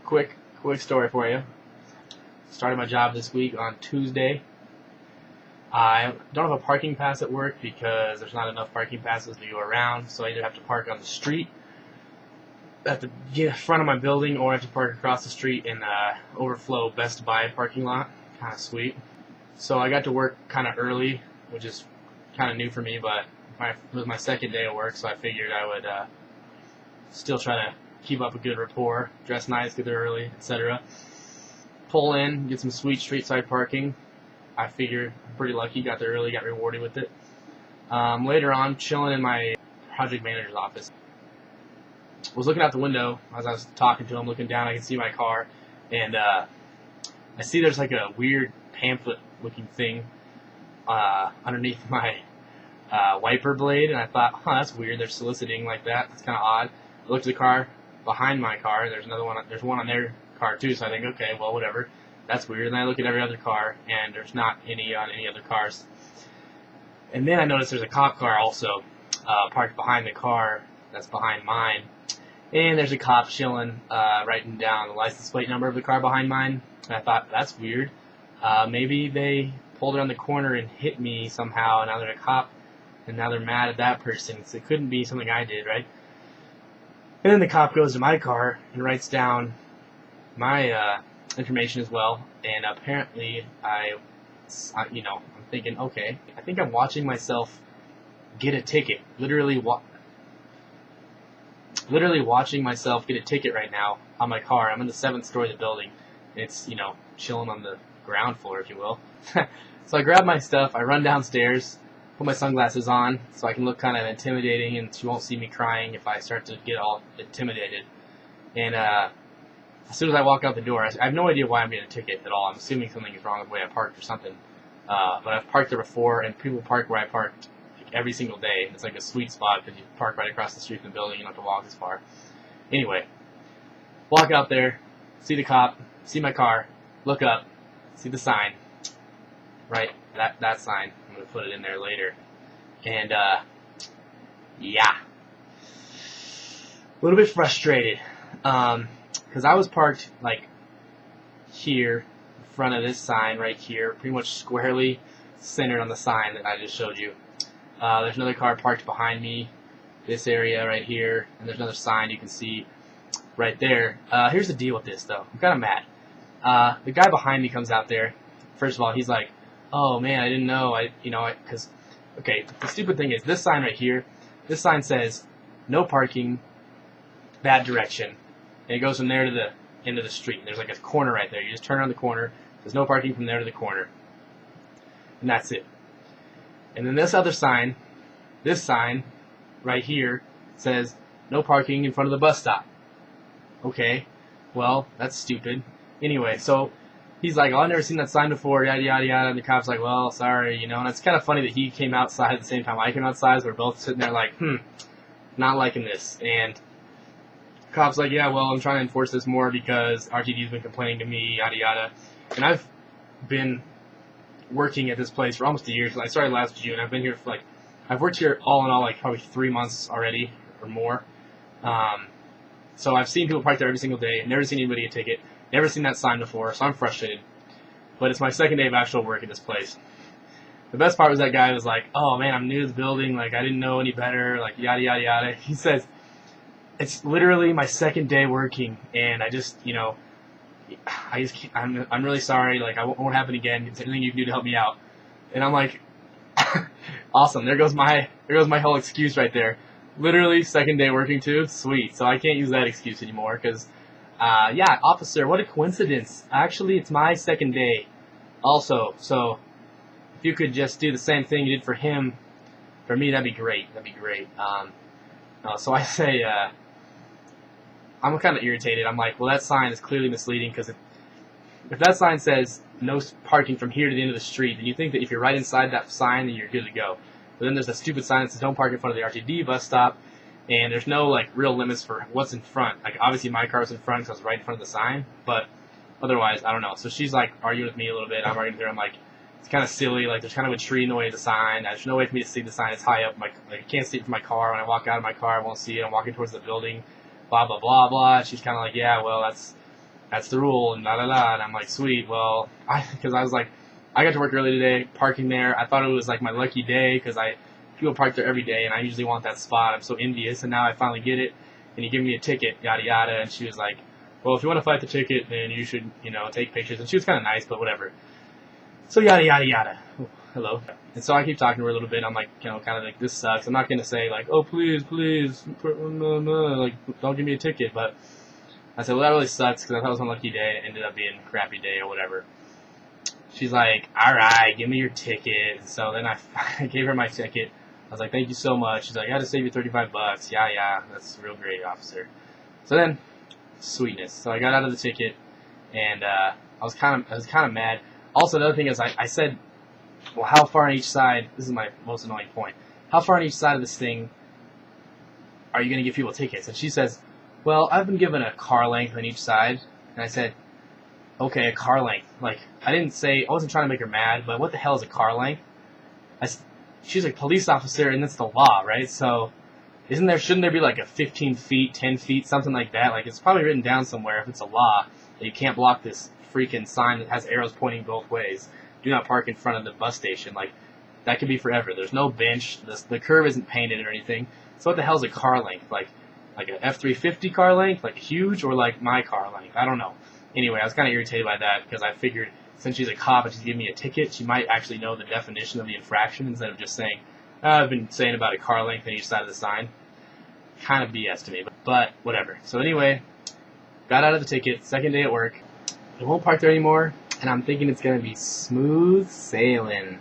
quick story for you. Started my job this week on Tuesday. I don't have a parking pass at work because there's not enough parking passes to go around, so I either have to park on the street at the front of my building, or I have to park across the street in the overflow Best Buy parking lot. Kind of sweet. So I got to work kind of early, which is kind of new for me, but it was my second day of work, so I figured I would still try to keep up a good rapport, dress nice, get there early, etc. Pull in, get some sweet street side parking. I figured I'm pretty lucky, got there early, got rewarded with it. Later on, chilling in my project manager's office. Was looking out the window as I was talking to him, looking down, I could see my car, and I see there's like a weird pamphlet-looking thing underneath my wiper blade, and I thought, that's weird, they're soliciting like that, that's kind of odd. I looked at the car behind my car, there's one on their car too, so I think, okay, well, whatever. That's weird. And then I look at every other car, and there's not any on any other cars. And then I notice there's a cop car also parked behind the car that's behind mine. And there's a cop chilling, writing down the license plate number of the car behind mine. And I thought, that's weird. Maybe they pulled around the corner and hit me somehow, and now they're a cop, and now they're mad at that person. So it couldn't be something I did, right? And then the cop goes to my car and writes down my information as well, and apparently I'm thinking, okay, I think I'm watching myself get a ticket. Literally watching myself get a ticket right now on my car. I'm in the 7th story of the building. It's, chilling on the ground floor, if you will. So I grab my stuff, I run downstairs, put my sunglasses on so I can look kind of intimidating, and she won't see me crying if I start to get all intimidated. And as soon as I walk out the door, I have no idea why I'm getting a ticket at all. I'm assuming something is wrong with the way I parked or something. But I've parked there before, and people park where I parked every single day. It's like a sweet spot because you park right across the street from the building. You don't have to walk as far. Anyway, walk out there, see the cop, see my car, look up, see the sign. Right, that sign. I'm going to put it in there later. And, yeah. A little bit frustrated. Because I was parked, like, here, in front of this sign right here, pretty much squarely centered on the sign that I just showed you. There's another car parked behind me, this area right here, and there's another sign you can see right there. Here's the deal with this, though. I'm kind of mad. The guy behind me comes out there. First of all, he's like, oh, man, I didn't know. Because, okay, the stupid thing is, this sign right here, this sign says, no parking, that direction. And it goes from there to the end of the street. There's like a corner right there. You just turn around the corner. There's no parking from there to the corner. And that's it. And then this other sign, this sign right here, says no parking in front of the bus stop. Okay, well, that's stupid. Anyway, so he's like, oh, I've never seen that sign before, yada, yada, yada. And the cop's like, well, sorry, And it's kind of funny that he came outside at the same time I came outside. So we're both sitting there like, not liking this. And cop's like, yeah, well, I'm trying to enforce this more because RTD's been complaining to me, yada, yada. And I've been working at this place for almost a year. So I started last June. I've been here for I've worked here all in all probably 3 months already or more. So I've seen people park there every single day. Never seen anybody get a ticket. Never seen that sign before, so I'm frustrated. But it's my second day of actual work at this place. The best part was that guy was like, oh, man, I'm new to the building. I didn't know any better, yada, yada, yada. He says, it's literally my second day working, and I'm really sorry. I won't happen again. Is there anything you can do to help me out? And I'm like, awesome. There goes my whole excuse right there. Literally second day working too. Sweet. So I can't use that excuse anymore because, yeah, officer, what a coincidence. Actually, it's my second day also. So if you could just do the same thing you did for him, for me, that'd be great. That'd be great. So I say, I'm kind of irritated. I'm like, well, that sign is clearly misleading because if that sign says no parking from here to the end of the street, then you think that if you're right inside that sign, then you're good to go. But then there's that stupid sign that says don't park in front of the RTD bus stop, and there's no real limits for what's in front. Obviously my car's in front because I was right in front of the sign, but otherwise, I don't know. So she's arguing with me a little bit. I'm arguing with her. I'm like, it's kind of silly. There's kind of a tree in the way of the sign. There's no way for me to see the sign. It's high up. I can't see it from my car. When I walk out of my car, I won't see it. I'm walking towards the building. Blah, blah, blah, blah. She's kind of like, yeah, well, that's the rule, and la. And I'm like, sweet. Well, because I was like, I got to work early today, parking there. I thought it was like my lucky day because people park there every day, and I usually want that spot. I'm so envious, and now I finally get it. And he gave me a ticket, yada yada. And she was like, well, if you want to fight the ticket, then you should, take pictures. And she was kind of nice, but whatever. So yada yada yada. Oh, hello. And so I keep talking to her a little bit. I'm like, kind of like, this sucks. I'm not gonna say like, oh please, no, like, don't give me a ticket. But I said, well, that really sucks because I thought it was an unlucky day. And it ended up being a crappy day or whatever. She's like, all right, give me your ticket. And so then I gave her my ticket. I was like, thank you so much. She's like, I had to save you $35. Yeah, that's real great, officer. So then, sweetness. So I got out of the ticket, and I was kind of mad. Also, the other thing is, I said, well, how far on each side? This is my most annoying point. How far on each side of this thing are you going to give people tickets? And she says, well, I've been given a car length on each side. And I said, okay, a car length. Like, I wasn't trying to make her mad, but what the hell is a car length? She's a police officer, and that's the law, right? So, shouldn't there be like a 15 feet, 10 feet, something like that? Like, it's probably written down somewhere if it's a law that you can't block this freaking sign that has arrows pointing both ways. Do not park in front of the bus station. Like, that could be forever. There's no bench. The curb isn't painted or anything. So what the hell is a car length? Like an F-350 car length? Like huge? Or like my car length? I don't know. Anyway, I was kind of irritated by that because I figured since she's a cop and she's giving me a ticket, she might actually know the definition of the infraction instead of just saying, I've been saying about a car length on each side of the sign. Kind of BS to me, but whatever. So anyway, got out of the ticket, second day at work. I won't park there anymore, and I'm thinking it's going to be smooth sailing.